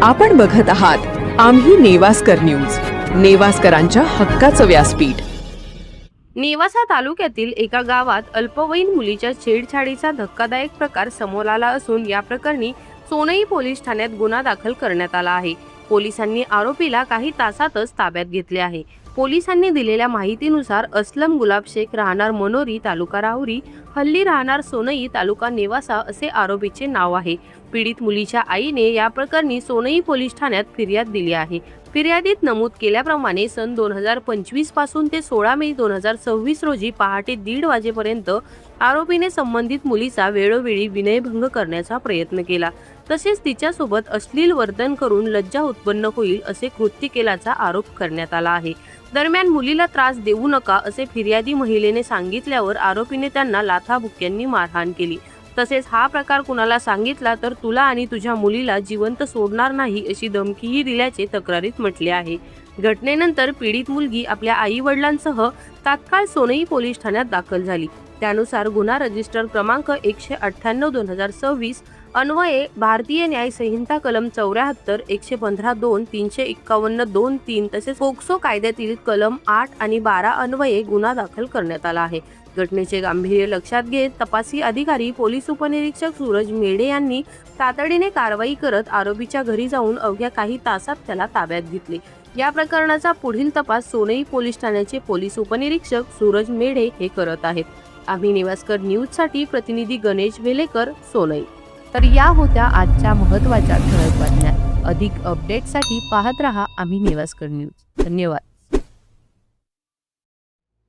आपण बघत आहात आम्ही नेवास्कर न्यूज, नेवास्करांच्या हक्काचं व्यासपीठ। नेवासा तालुक्यातील एका गावात अल्पवयीन मुलीच्या छेडछाडीचा धक्कादायक प्रकार समोर आला असून या प्रकरणी सोनई पोलीस ठाण्यात गुन्हा दाखल करण्यात आला आहे। पोलिसांनी आरोपीला काही तासातच ताब्यात घेतले आहे। पोलिसांनी दिलेल्या माहितीनुसार असलम गुलाब शेख राहणार मनोरी तालुका राहुरी, हल्ली राहणार सोनई तालुका नेवासा असे आरोपीचे नाव आहे। पीडित मुलीच्या आईने या प्रकरणी सोनई पोलीस ठाण्यात फिर्याद दिली आहे। फिर्यादीत नमूद केल्याप्रमाणे सन 2025 पासून ते 16 मे 2026 रोजी पहाटे 1:30 वाजेपर्यंत आरोपीने संबंधित मुलीचा वेळोवेळी विनयभंग करण्याचा प्रयत्न केला, तसेच तिच्यासोबत अश्लील वर्तन करून लज्जा उत्पन्न होईल असे कृत्य केल्याचा आरोप करण्यात आला आहे। दरम्यान मुलीला त्रास देऊ नका असे फिर्यादी महिलेने सांगितल्यावर आरोपीने त्यांना लाथाबुक्क्यांनी मारहाण केली। तसेच हा प्रकार कुणाला सांगितला तर तुला आणि तुझ्या मुलीला जिवंत सोडणार नाही अशी धमकीही दिल्याचे तक्रारीत म्हटले आहे। घटनेनंतर पीडित मुलगी आपल्या आई वडिलांसह तात्काळ सोनई पोलीस ठाण्यात दाखल झाली। त्यानुसार गुन्हा रजिस्टर क्रमांक 198/2026 अन्वये भारतीय न्याय संहिता कलम 74, 115(2), 351(2)(3) तसेच पोक्सो कायद्यातील कलम 8 आणि 12 अन्वये गुन्हा दाखल करण्यात आला आहे। घटनेचे गांभीर्य लक्षात घेत तपासी अधिकारी पोलीस उपनिरीक्षक सूरज मेढे यांनी तातडीने कारवाई करत आरोपीच्या घरी जाऊन अवघ्या काही तासात त्याला ताब्यात घेतले। या प्रकरणाचा पुढील तपास सोनई पोलीस ठाण्याचे पोलीस उपनिरीक्षक सूरज मेढे हे करत आहेत। आम्ही नेवास्कर न्यूजसाठी प्रतिनिधी गणेश वेलेकर, सोनई। तर या होत्या आजच्या महत्त्वाच्या ठळक बातम्या। अधिक अपडेटसाठी पाहत रहा आम्ही नेवास्कर न्यूज। धन्यवाद।